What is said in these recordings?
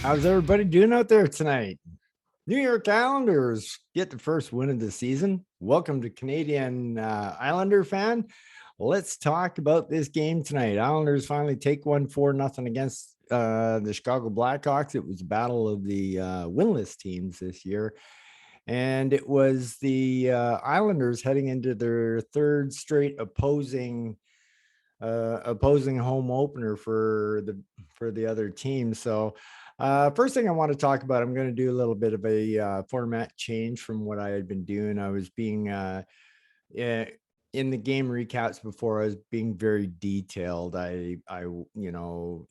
How's everybody doing out there tonight? New York Islanders get the first win of the season. Welcome to Canadian Islander fan. Let's talk about this game tonight. Islanders finally take one 4-0 against the Chicago Blackhawks. It was a battle of the winless teams this year. And it was the Islanders heading into their third straight opposing home opener for the other team. So first thing I want to talk about, I'm going to do a little bit of a format change from what I had been doing. I was being in the game recaps before, I was being very detailed. I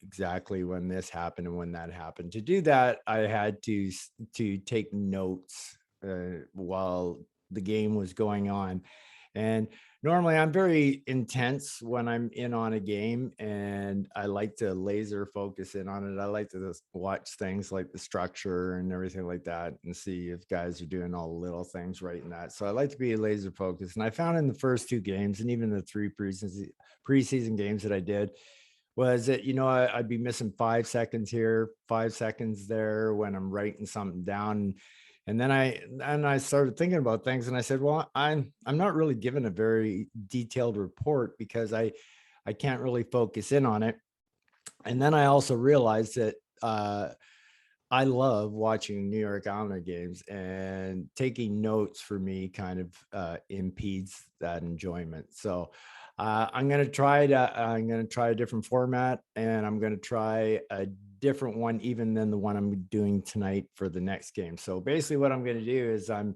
exactly when this happened and when that happened. To do that, I had to take notes while the game was going on. And normally I'm very intense when I'm in on a game, and I like to laser focus in on it. I like to just watch things like the structure and everything like that and see if guys are doing all the little things right in that. So I like to be laser focused. And I found in the first two games and even the three preseason games that I did was that, I'd be missing 5 seconds here, 5 seconds there when I'm writing something down. And then I started thinking about things, and I said, well, I'm not really given a very detailed report because I can't really focus in on it. And then I also realized that I love watching New York Islander games, and taking notes for me kind of impedes that enjoyment. So I'm going to try a different format, and I'm going to try a different one even than the one I'm doing tonight for the next game. So basically what I'm going to do is I'm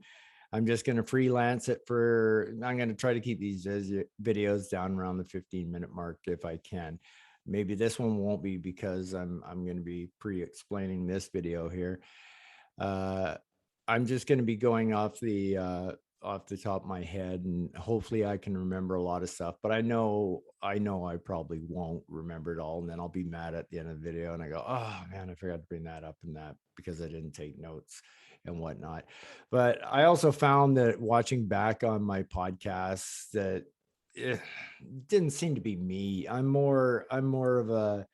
just going to freelance it I'm going to try to keep these videos down around the 15-minute mark if I can. Maybe this one won't be because I'm going to be pre-explaining this video here. I'm just going to be going off the top of my head, and hopefully I can remember a lot of stuff, but I know I probably won't remember it all, and then I'll be mad at the end of the video and I go, oh man, I forgot to bring that up and that because I didn't take notes and whatnot. But I also found that watching back on my podcasts that it didn't seem to be me. I'm more of a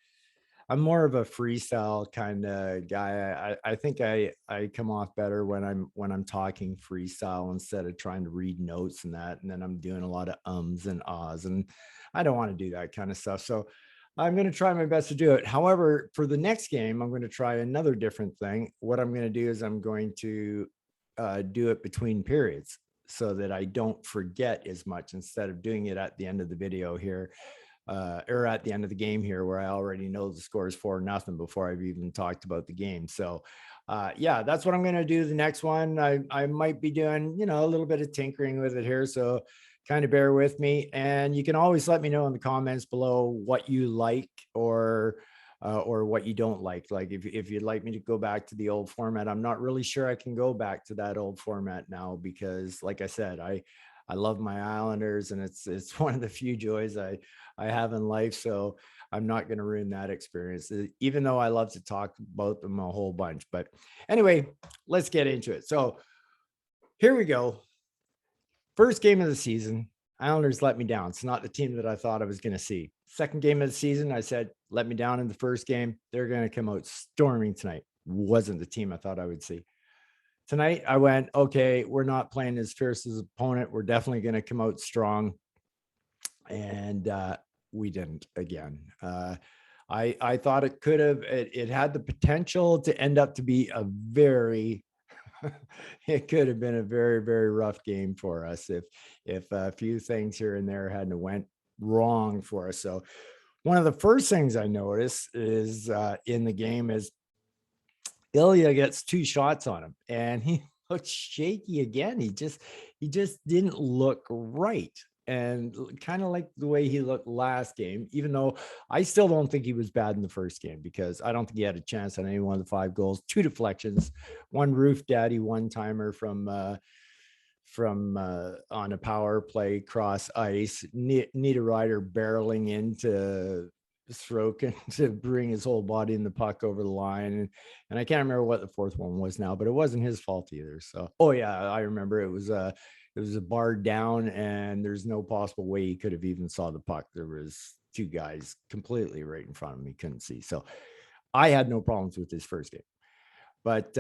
freestyle kind of guy. I think I come off better when I'm talking freestyle instead of trying to read notes and that. And then I'm doing a lot of ums and ahs, and I don't want to do that kind of stuff. So I'm going to try my best to do it. However, for the next game, I'm going to try another different thing. What I'm going to do is I'm going to do it between periods so that I don't forget as much, instead of doing it at the end of the video here, or at the end of the game here, where I already know the score is 4-0 before I've even talked about the game. So yeah, that's what I'm going to do the next one. I might be doing, a little bit of tinkering with it here. So kind of bear with me. And you can always let me know in the comments below what you like, or what you don't like. Like if you'd like me to go back to the old format, I'm not really sure I can go back to that old format now, because like I said, I love my Islanders, and it's one of the few joys I have in life. So I'm not going to ruin that experience, even though I love to talk about them a whole bunch. But anyway, let's get into it. So here we go. First game of the season, Islanders let me down. It's not the team that I thought I was going to see. Second game of the season, I said, let me down in the first game. They're going to come out storming tonight. Wasn't the team I thought I would see. Tonight, I went, okay, we're not playing as fierce as opponent. We're definitely going to come out strong. And we didn't again. I thought it could have, it had the potential to end up to be a very, it could have been a very, very rough game for us if a few things here and there hadn't went wrong for us. So one of the first things I noticed is in the game is Ilya gets two shots on him, and he looked shaky again. He just didn't look right, and kind of like the way he looked last game, even though I still don't think he was bad in the first game, because I don't think he had a chance on any one of the 5 goals. 2 deflections, one roof daddy one timer from on a power play cross ice. Niederreiter barreling into Sorokin to bring his whole body and the puck over the line. And I can't remember what the fourth one was now, but it wasn't his fault either. So, oh yeah, I remember it was a bar down, and there's no possible way he could have even saw the puck. There was 2 guys completely right in front of him. He couldn't see. So I had no problems with his first game. But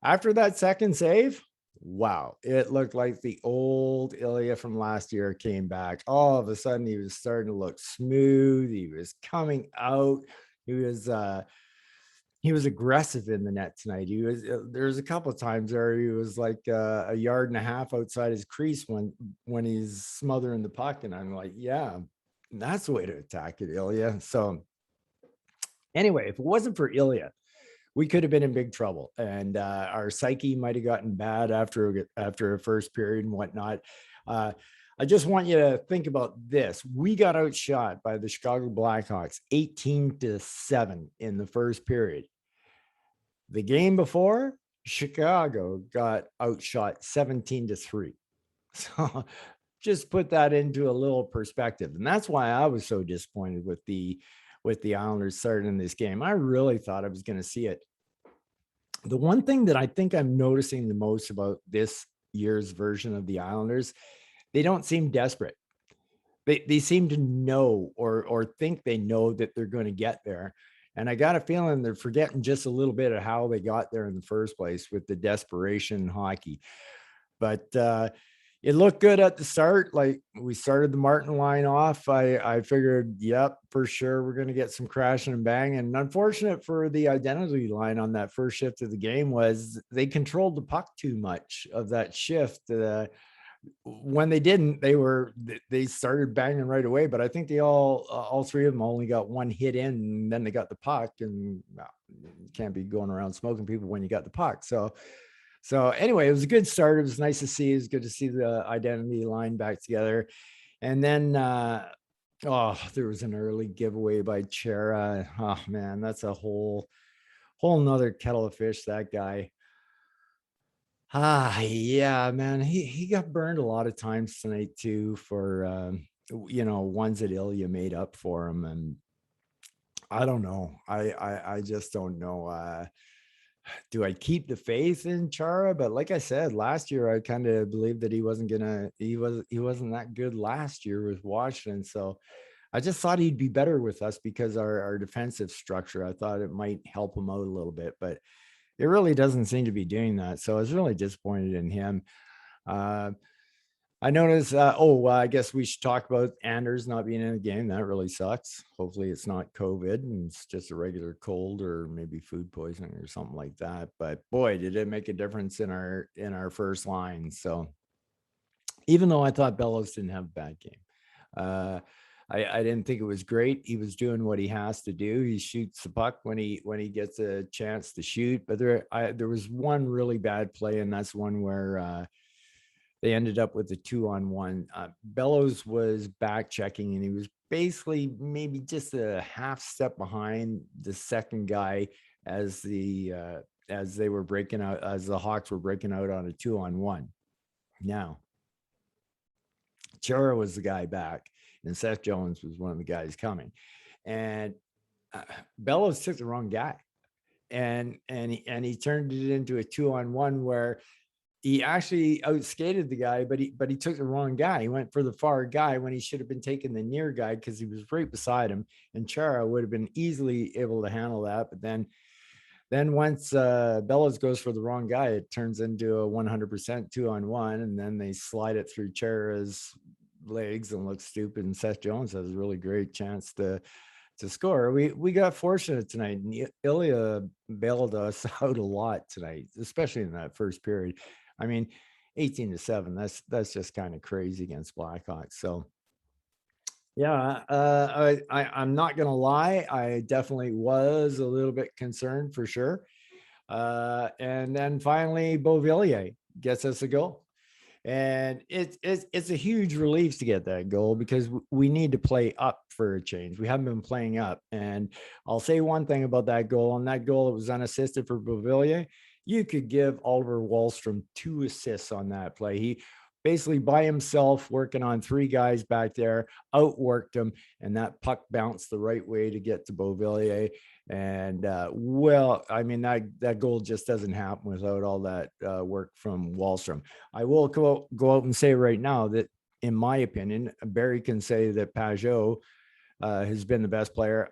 after that second save, wow, it looked like the old Ilya from last year came back. All of a sudden, he was starting to look smooth. He was coming out. He was he was aggressive in the net tonight. He was there's a couple of times where he was like a yard and a half outside his crease when he's smothering the puck, and I'm like, yeah, that's the way to attack it, Ilya. So anyway, if it wasn't for Ilya, we could have been in big trouble, and our psyche might have gotten bad after a first period and whatnot. Uh, I just want you to think about this. We got outshot by the Chicago Blackhawks 18-7 in the first period. The game before, Chicago got outshot 17-3. So just put that into a little perspective. And that's why I was so disappointed with the Islanders starting this game. I really thought I was going to see it. The one thing that I think I'm noticing the most about this year's version of the Islanders, they don't seem desperate. They seem to know or think they know that they're going to get there. And I got a feeling they're forgetting just a little bit of how they got there in the first place with the desperation in hockey. But it looked good at the start. Like, we started the Martin line off. I figured, yep, for sure, we're going to get some crashing and banging. And unfortunate for the identity line on that first shift of the game was they controlled the puck too much of that shift. When they didn't, they started banging right away. But I think they all three of them only got one hit in, and then they got the puck. And well, you can't be going around smoking people when you got the puck. So anyway, it was a good start. It was nice to see. It was good to see the identity line back together. And then, there was an early giveaway by Chera. Oh man, that's a whole nother kettle of fish, that guy. Yeah, man, he got burned a lot of times tonight too for ones that Ilya made up for him. And I don't know. I just don't know. Do I keep the faith in Chara? But like I said, last year I kind of believed that he wasn't that good last year with Washington. So I just thought he'd be better with us because our defensive structure. I thought it might help him out a little bit, but it really doesn't seem to be doing that. So I was really disappointed in him. I noticed. I guess we should talk about Anders not being in the game. That really sucks. Hopefully, it's not COVID and it's just a regular cold or maybe food poisoning or something like that. But boy, did it make a difference in our first line. So even though I thought Bellows didn't have a bad game, I didn't think it was great. He was doing what he has to do. He shoots the puck when he gets a chance to shoot. But there was one really bad play, and that's one where they ended up with a 2-on-1. Bellows was back checking, and he was basically maybe just a half step behind the second guy as they were breaking out, as the Hawks were breaking out on a 2-on-1. Now, Chara was the guy back, and Seth Jones was one of the guys coming. And Bellows took the wrong guy, and he turned it into a 2-on-1 where he actually outskated the guy, but he took the wrong guy. He went for the far guy when he should have been taking the near guy because he was right beside him. And Chara would have been easily able to handle that. But then once Bellows goes for the wrong guy, it turns into a 100% 2-on-1, and then they slide it through Chara's legs and look stupid. And Seth Jones has a really great chance to score. We got fortunate tonight, and Ilya bailed us out a lot tonight, especially in that first period. I mean, 18-7, that's just kind of crazy against Blackhawks. So yeah, I'm not gonna lie, I definitely was a little bit concerned for sure. And then finally Beauvillier gets us a goal. And it's a huge relief to get that goal because we need to play up for a change. We haven't been playing up. And I'll say one thing about that goal. On that goal, it was unassisted for Beauvillier. You could give Oliver Wahlstrom 2 assists on that play. He basically by himself working on 3 guys back there, outworked him, and that puck bounced the right way to get to Beauvillier. And I mean, that goal just doesn't happen without all that work from Wahlstrom. I will go out and say right now that, in my opinion, Barry can say that Pajot has been the best player.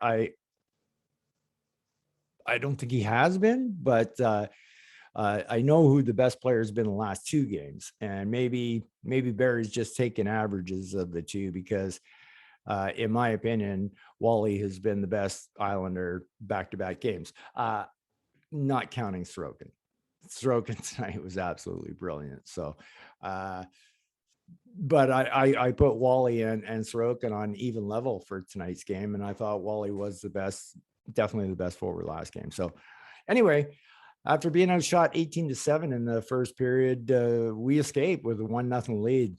I don't think he has been, but I know who the best player has been the last two games, and maybe Barry's just taking averages of the two because, in my opinion, Wally has been the best Islander back-to-back games, not counting Sorokin. Sorokin tonight was absolutely brilliant. So, uh, but I put Wally and Sorokin on even level for tonight's game, and I thought Wally was the best, definitely the best forward last game. So, anyway, after being outshot 18-7 in the first period, we escaped with a 1-0 lead.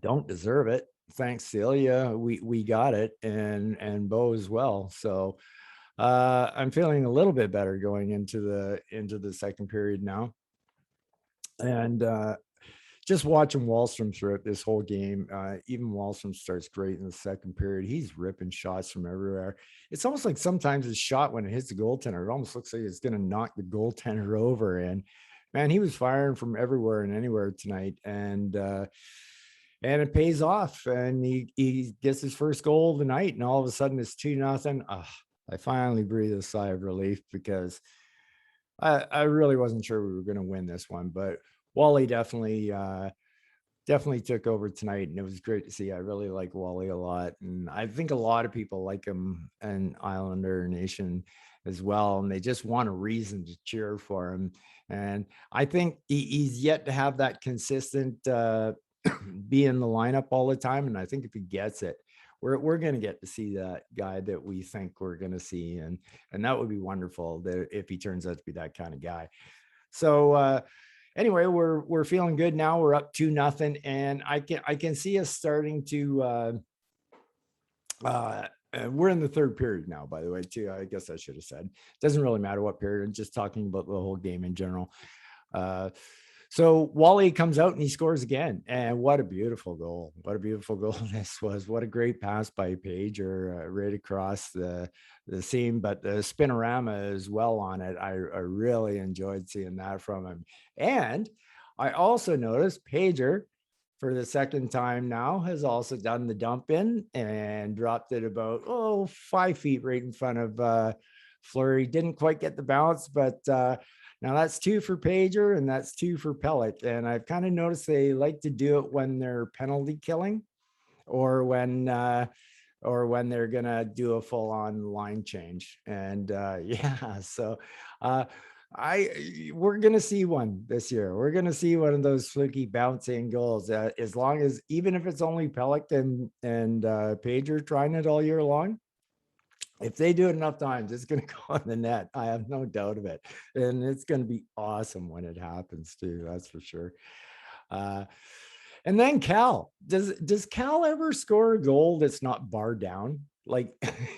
Don't deserve it. Thanks, Celia. We got it, and Bo as well. So I'm feeling a little bit better going into the second period now. And just watching Wallstrom throughout this whole game, even Wallstrom starts great in the second period. He's ripping shots from everywhere. It's almost like sometimes his shot, when it hits the goaltender, it almost looks like it's going to knock the goaltender over. And man, he was firing from everywhere and anywhere tonight. And it pays off. And he gets his first goal of the night. And all of a sudden it's 2-0. I finally breathed a sigh of relief because I really wasn't sure we were going to win this one, but Wally definitely took over tonight, and it was great to see. I really like Wally a lot, and I think a lot of people like him and Islander Nation as well, and they just want a reason to cheer for him. And I think he's yet to have that consistent be in the lineup all the time, and I think if he gets it, we're going to get to see that guy that we think we're going to see, and that would be wonderful that if he turns out to be that kind of guy. So anyway, we're feeling good now. We're up 2-0, and I can see us starting to we're in the third period now, by the way, too. I guess I should have said. Doesn't really matter what period. I'm just talking about the whole game in general. So Wally comes out and he scores again. And what a beautiful goal. What a beautiful goal this was. What a great pass by Pager right across the seam, but the spinorama as well on it. I really enjoyed seeing that from him. And I also noticed Pager, for the second time now, has also done the dump in and dropped it about 5 feet right in front of Fleury. Didn't quite get the bounce, but now that's 2 for Pager and that's 2 for Pellet. And I've kind of noticed they like to do it when they're penalty killing, or when they're gonna do a full-on line change. And yeah, so we're gonna see one this year. We're gonna see one of those fluky bouncing goals. As long as, even if it's only Pellet and Pager trying it all year long, if they do it enough times, it's going to go on the net. I have no doubt of it. And it's going to be awesome when it happens too. That's for sure. And then Cal, does Cal ever score a goal that's not bar down? Like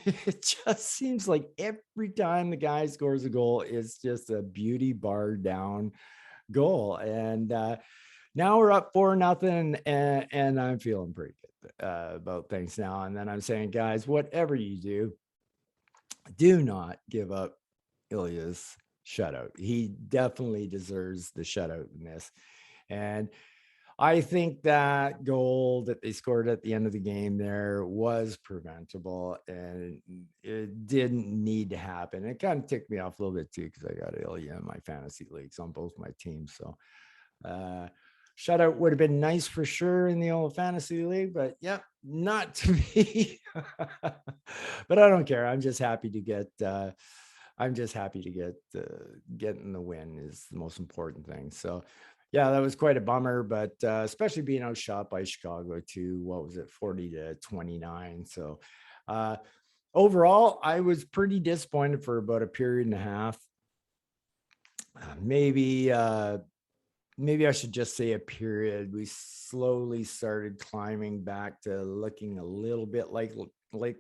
it just seems like every time the guy scores a goal, it's just a beauty bar down goal. And now we're up 4-0, and I'm feeling pretty good about things now. And then I'm saying, guys, whatever you do not give up Ilya's shutout. He definitely deserves the shutout in this. And I think that goal that they scored at the end of the game there was preventable, and it didn't need to happen. It kind of ticked me off a little bit too, because I got Ilya in my fantasy leagues on both my teams. So shutout would have been nice for sure in the old fantasy league, but yep, not to me. But I don't care. I'm just happy to get getting the win is the most important thing. So yeah, that was quite a bummer, but especially being outshot by Chicago to, what was it, 40-29. So overall, I was pretty disappointed for about a period and a half. Maybe I should just say a period. We slowly started climbing back to looking a little bit like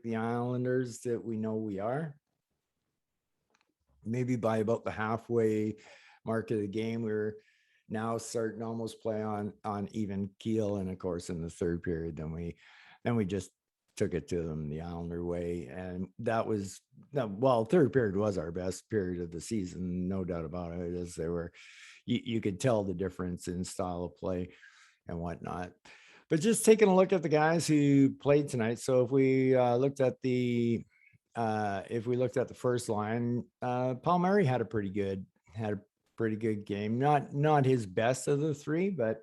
the Islanders that we know we are. Maybe by about the halfway mark of the game, we were now starting to almost play on even keel. And of course, in the third period, then we just took it to them the Islander way. And that was, well, third period was our best period of the season, no doubt about it. As they were, you could tell the difference in style of play and whatnot. But just taking a look at the guys who played tonight. So if we looked at the if we looked at the first line, Palmieri had a pretty good game. Not his best of the three, but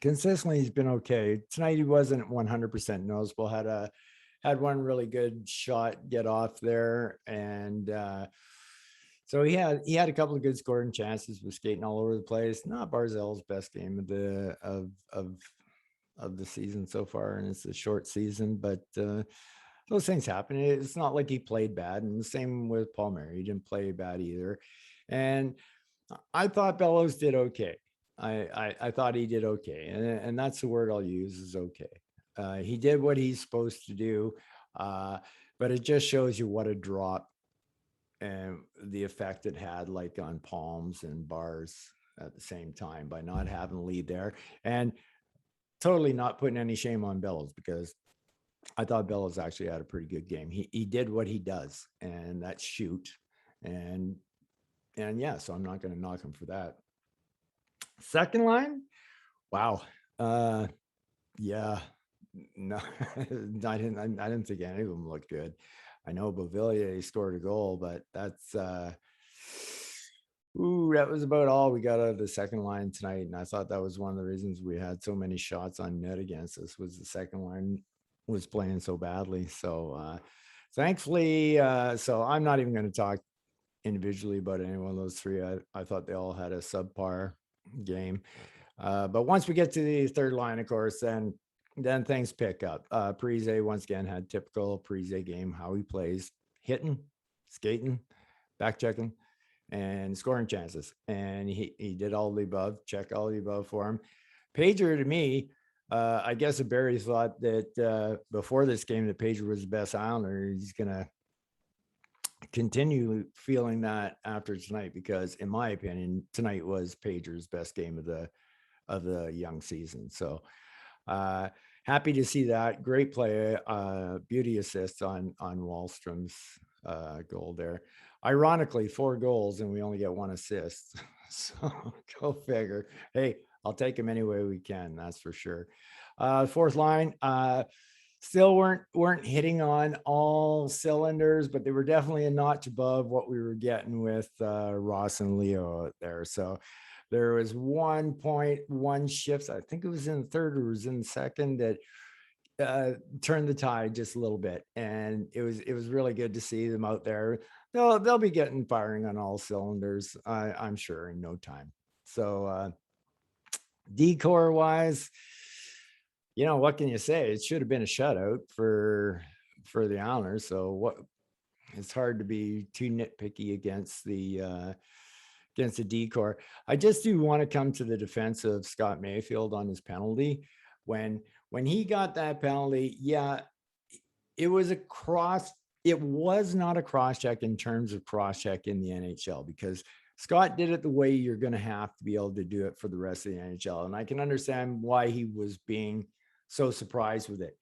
consistently he's been okay. Tonight he wasn't 100% noticeable. Had one really good shot get off there, and so he had a couple of good scoring chances. Was skating all over the place. Not Barzell's best game of the season so far, and it's a short season, but those things happen. It's not like he played bad, and the same with Palmieri. He didn't play bad either, and I thought Bellows did okay. I thought he did okay, and that's the word I'll use is okay. He did what he's supposed to do, uh, but it just shows you what a drop and the effect it had, like on Palms and Bars at the same time by not having lead there, and totally not putting any shame on Bellows because I thought Bellows actually had a pretty good game. He did what he does, and that's shoot, and yeah, so I'm not going to knock him for that. Second line, wow, yeah, no, I didn't think any of them looked good. I know Beauvillier scored a goal, but that's that was about all we got out of the second line tonight. And I thought that was one of the reasons we had so many shots on net against us was the second line was playing so badly. So thankfully, so I'm not even going to talk individually about any one of those three. I thought they all had a subpar game. But once we get to the third line, of course, then things pick up. Parise once again had typical Parise game, how he plays, hitting, skating, back checking, and scoring chances. And he did all the above, check all the above for him. Pager to me, I guess if Barry thought that before this game that Pager was the best Islander, he's going to continue feeling that after tonight because, in my opinion, tonight was Pager's best game of the young season. So happy to see that. Great play, beauty assist on Wallstrom's goal there. Ironically, 4 goals and we only get 1 assist. So go figure. Hey, I'll take him any way we can. That's for sure. Fourth line, still weren't hitting on all cylinders, but they were definitely a notch above what we were getting with Ross and Leo there. So there was 1.1 shifts. I think it was in the third or it was in the second that turned the tide just a little bit, and it was really good to see them out there. They'll be getting firing on all cylinders, I'm sure, in no time. So decor wise, what can you say? It should have been a shutout for the Islanders. So what? It's hard to be too nitpicky against the decor. I just do want to come to the defense of Scott Mayfield on his penalty. When he got that penalty, yeah, it was it was not a cross check in terms of cross check in the NHL because Scott did it the way you're going to have to be able to do it for the rest of the NHL. And I can understand why he was being so surprised with it.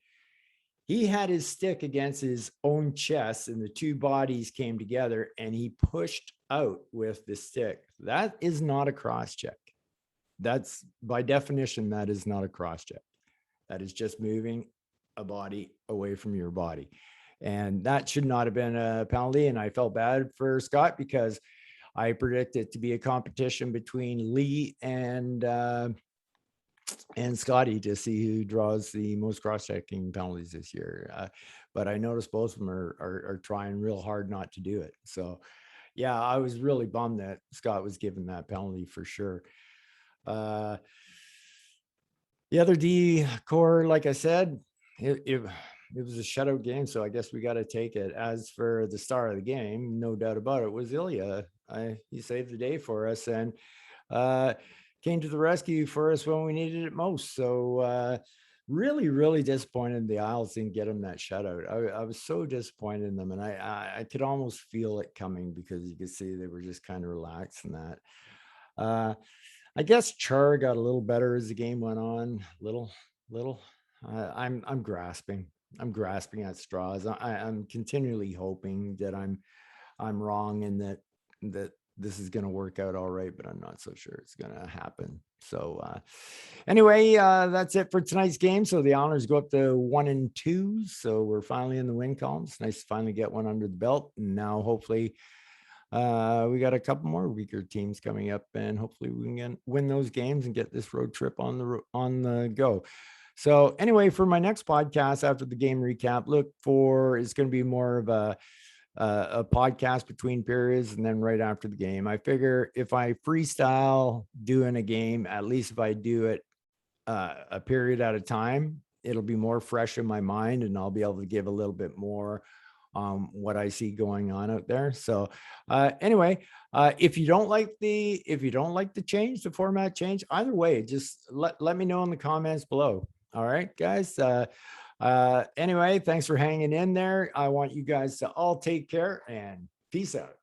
He had his stick against his own chest and the two bodies came together and he pushed out with the stick. That is not a cross check. That's by definition, that is not a cross check. That is just moving a body away from your body. And that should not have been a penalty. And I felt bad for Scott because I predict it to be a competition between Lee and Scotty to see who draws the most cross-checking penalties this year. But I noticed both of them are trying real hard not to do it. So, yeah, I was really bummed that Scott was given that penalty for sure. The other D core, like I said, it was a shutout game, so I guess we got to take it. As for the star of the game, no doubt about it, was Ilya. He saved the day for us and came to the rescue for us when we needed it most. So really, really disappointed the Isles didn't get him that shutout. I was so disappointed in them, and I could almost feel it coming because you could see they were just kind of relaxed in that. I guess Char got a little better as the game went on. Little. I'm grasping. I'm grasping at straws. I'm continually hoping that I'm wrong and that this is going to work out all right, but I'm not so sure it's going to happen. So anyway, that's it for tonight's game. So the Islanders go up to 1-2. So we're finally in the win column. It's nice to finally get one under the belt. And now hopefully we got a couple more weaker teams coming up, and hopefully we can win those games and get this road trip on the go. So anyway, for my next podcast after the game recap, look for, it's going to be more of a podcast between periods and then right after the game. I figure if I freestyle doing a game, at least if I do it a period at a time, it'll be more fresh in my mind, and I'll be able to give a little bit more what I see going on out there. So anyway, if you don't like the change, the format change, either way, just let me know in the comments below. All right, guys. Anyway, thanks for hanging in there. I want you guys to all take care and peace out.